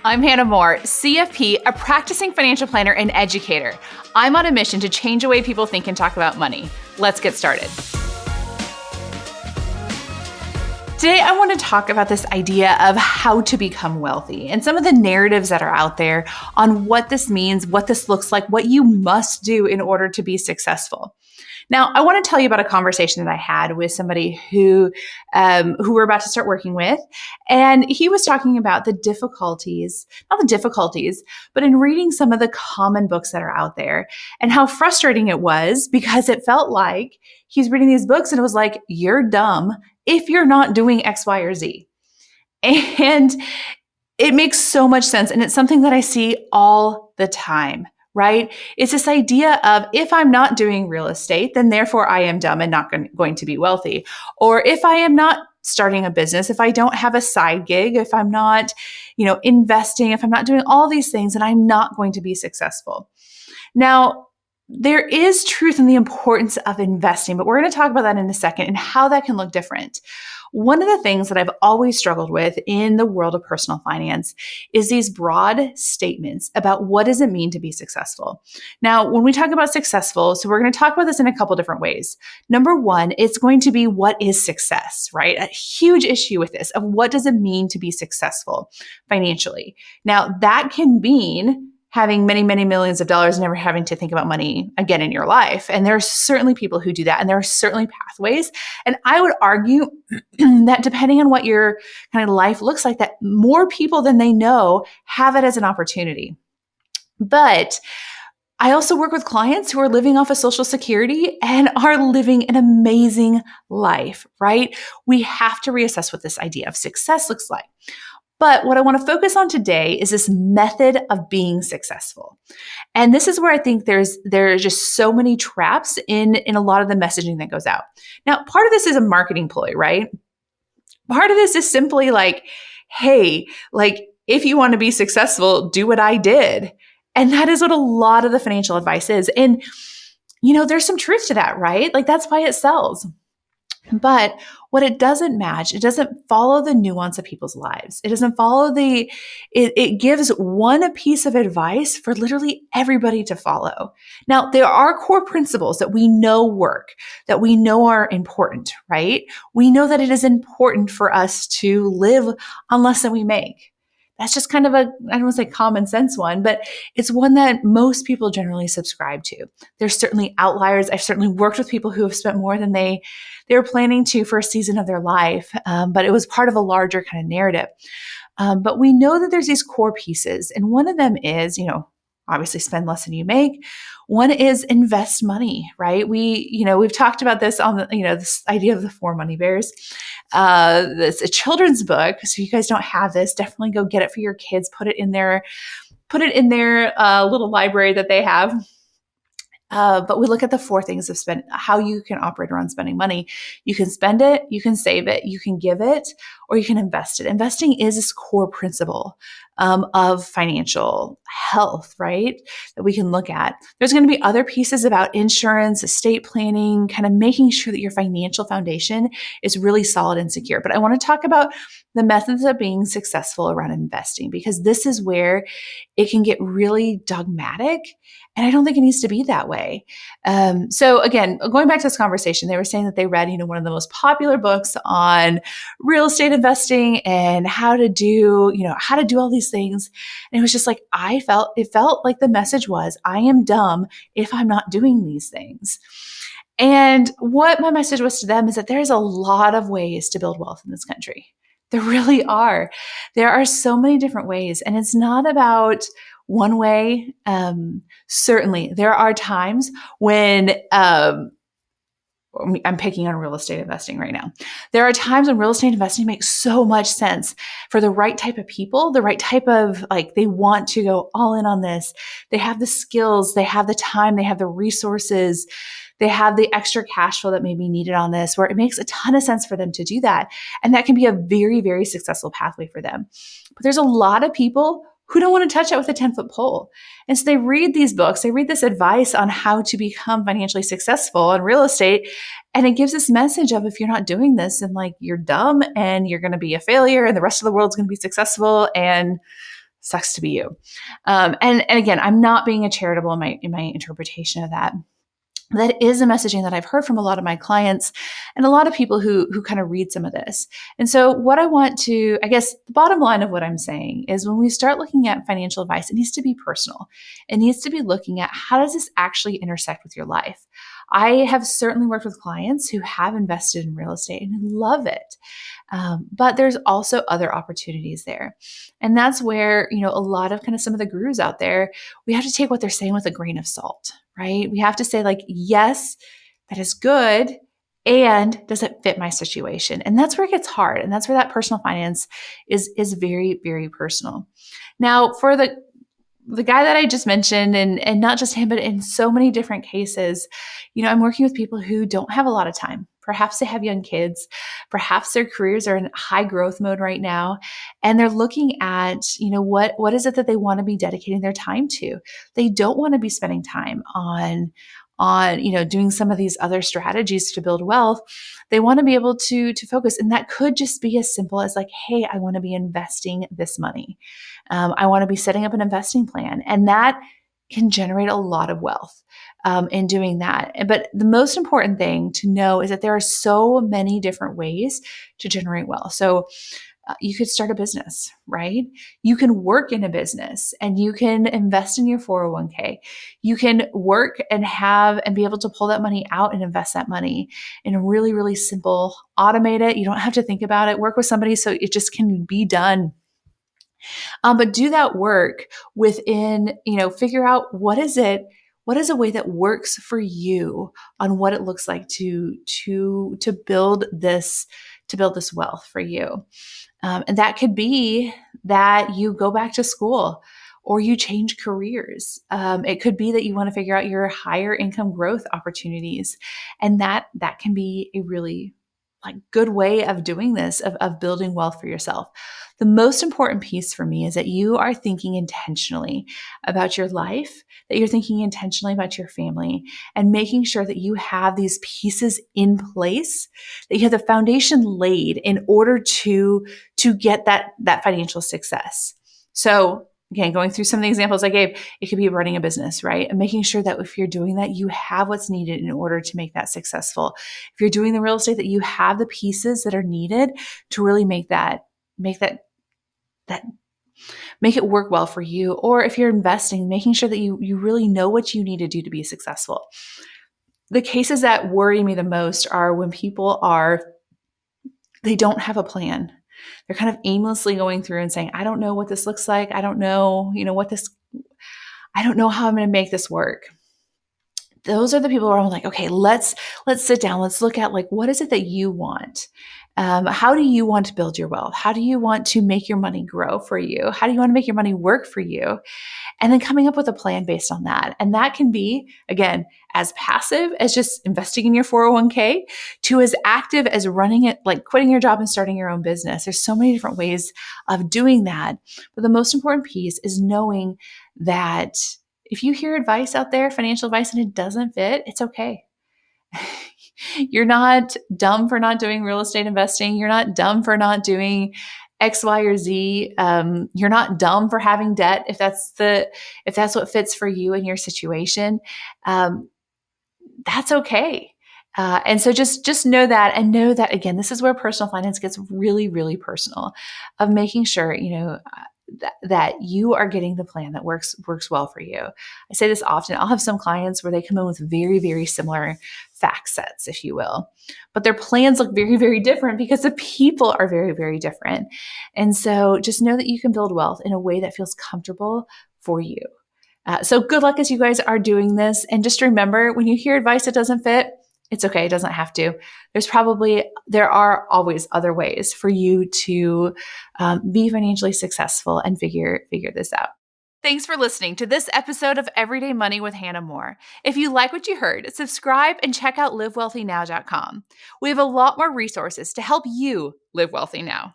I'm Hannah Moore, CFP, a practicing financial planner and educator. I'm on a mission to change the way people think and talk about money. Let's get started. Today, I want to talk about this idea of how to become wealthy and some of the narratives that are out there on what this means, what this looks like, what you must do in order to be successful. Now, I want to tell you about a conversation that I had with somebody who we're about to start working with. And he was talking about the difficulties, not the difficulties, but in reading some of the common books that are out there and how frustrating it was because it felt like he's reading these books and it was like, you're dumb if you're not doing X, Y, or Z. And it makes so much sense. And it's something that I see all the time. Right? It's this idea of if I'm not doing real estate, then therefore I am dumb and not going to be wealthy. Or if I am not starting a business, if I don't have a side gig, if I'm not, investing, if I'm not doing all these things, then I'm not going to be successful. Now, there is truth in the importance of investing, but we're going to talk about that in a second and how that can look different. One of the things that I've always struggled with in the world of personal finance is these broad statements about what does it mean to be successful. Now, when we talk about successful, so we're going to talk about this in a couple different ways. Number one, it's going to be what is success, right? A huge issue with this of what does it mean to be successful financially. Now, that can mean having many, many millions of dollars, never having to think about money again in your life. And there are certainly people who do that, and there are certainly pathways. And I would argue that depending on what your kind of life looks like, that more people than they know have it as an opportunity. But I also work with clients who are living off of Social Security and are living an amazing life, right? We have to reassess what this idea of success looks like. But what I want to focus on today is this method of being successful. And this is where I think there are just so many traps in a lot of the messaging that goes out. Now, part of this is a marketing ploy, right? Part of this is simply like, hey, if you want to be successful, do what I did. And that is what a lot of the financial advice is. And, there's some truth to that, right? That's why it sells. But what it doesn't match, it doesn't follow the nuance of people's lives. It doesn't follow it gives one piece of advice for literally everybody to follow. Now, there are core principles that we know work, that we know are important, right? We know that it is important for us to live on less than we make. That's just kind of I don't want to say common sense one, but it's one that most people generally subscribe to. There's certainly outliers. I've certainly worked with people who have spent more than they were planning to for a season of their life, but it was part of a larger kind of narrative. But we know that there's these core pieces, and one of them is, obviously spend less than you make. One is invest money, right? We've talked about this on the, this idea of the 4 money bears. It's a children's book. So if you guys don't have this, definitely go get it for your kids. Put it in their little library that they have. But we look at the 4 things of how you can operate around spending money. You can spend it, you can save it, you can give it, or you can invest it. Investing is this core principle of financial health, right? That we can look at. There's going to be other pieces about insurance, estate planning, kind of making sure that your financial foundation is really solid and secure. But I want to talk about the methods of being successful around investing, because this is where it can get really dogmatic. And I don't think it needs to be that way. So again, going back to this conversation, they were saying that they read, one of the most popular books on real estate investing and how to do all these things. And it was just like, it felt like the message was, I am dumb if I'm not doing these things. And what my message was to them is that there's a lot of ways to build wealth in this country. There really are. There are so many different ways, and it's not about one way. Certainly, there are times when I'm picking on real estate investing right now. There are times when real estate investing makes so much sense for the right type of people, the right type of they want to go all in on this. They have the skills, they have the time, they have the resources. They have the extra cash flow that may be needed on this, where it makes a ton of sense for them to do that. And that can be a very, very successful pathway for them. But there's a lot of people who don't want to touch it with a 10-foot pole. And so they read these books, they read this advice on how to become financially successful in real estate. And it gives this message of, if you're not doing this, then you're dumb and you're going to be a failure and the rest of the world's going to be successful. And sucks to be you. And again, I'm not being a charitable in my interpretation of that. That is a messaging that I've heard from a lot of my clients and a lot of people who kind of read some of this. And so what I want to, I guess the bottom line of what I'm saying is when we start looking at financial advice, it needs to be personal. It needs to be looking at how does this actually intersect with your life? I have certainly worked with clients who have invested in real estate and love it. But there's also other opportunities there. And that's where, a lot of kind of some of the gurus out there, we have to take what they're saying with a grain of salt, right? We have to say, like, yes, that is good. And does it fit my situation? And that's where it gets hard. And that's where that personal finance is very, very personal. Now, for the guy that I just mentioned, and not just him, but in so many different cases, I'm working with people who don't have a lot of time. Perhaps they have young kids. Perhaps their careers are in high growth mode right now. And they're looking at, what is it that they want to be dedicating their time to? They don't want to be spending time on doing some of these other strategies to build wealth. They want to be able to focus. And that could just be as simple as like, hey, I want to be investing this money. I want to be setting up an investing plan. And that can generate a lot of wealth in doing that. But the most important thing to know is that there are so many different ways to generate wealth. So you could start a business, right? You can work in a business and you can invest in your 401k. You can work and be able to pull that money out and invest that money in a really, really simple, automate it. You don't have to think about it. Work with somebody so it just can be done. But do that work within, figure out what is a way that works for you on what it looks like to build this wealth for you. And that could be that you go back to school or you change careers. It could be that you want to figure out your higher income growth opportunities. And that can be a really good way of doing this, of building wealth for yourself. The most important piece for me is that you are thinking intentionally about your life, that you're thinking intentionally about your family, and making sure that you have these pieces in place, that you have the foundation laid in order to get that financial success. So again, going through some of the examples I gave, it could be running a business, right? And making sure that if you're doing that, you have what's needed in order to make that successful. If you're doing the real estate, that you have the pieces that are needed to really make it work well for you. Or if you're investing, making sure that you really know what you need to do to be successful. The cases that worry me the most are when people they don't have a plan. They're kind of aimlessly going through and saying, I don't know what this looks like. I don't know, I don't know how I'm going to make this work. Those are the people where I'm like, okay, let's sit down. Let's look at what is it that you want? How do you want to build your wealth? How do you want to make your money grow for you? How do you want to make your money work for you? And then coming up with a plan based on that. And that can be, again, as passive as just investing in your 401k to as active as running it, like quitting your job and starting your own business. There's so many different ways of doing that. But the most important piece is knowing that if you hear advice out there, financial advice, and it doesn't fit, it's okay. You're not dumb for not doing real estate investing. You're not dumb for not doing X, Y, or Z. You're not dumb for having debt if that's what fits for you and your situation. That's okay. And so just know that, and know that, again, this is where personal finance gets really, really personal, of making sure, that you are getting the plan that works well for you. I say this often. I'll have some clients where they come in with very, very similar fact sets, if you will, but their plans look very, very different because the people are very, very different. And so just know that you can build wealth in a way that feels comfortable for you. So good luck as you guys are doing this. And just remember, when you hear advice that doesn't fit, it's okay. It doesn't have to. There are always other ways for you to be financially successful and figure this out. Thanks for listening to this episode of Everyday Money with Hannah Moore. If you like what you heard, subscribe and check out livewealthynow.com. We have a lot more resources to help you live wealthy now.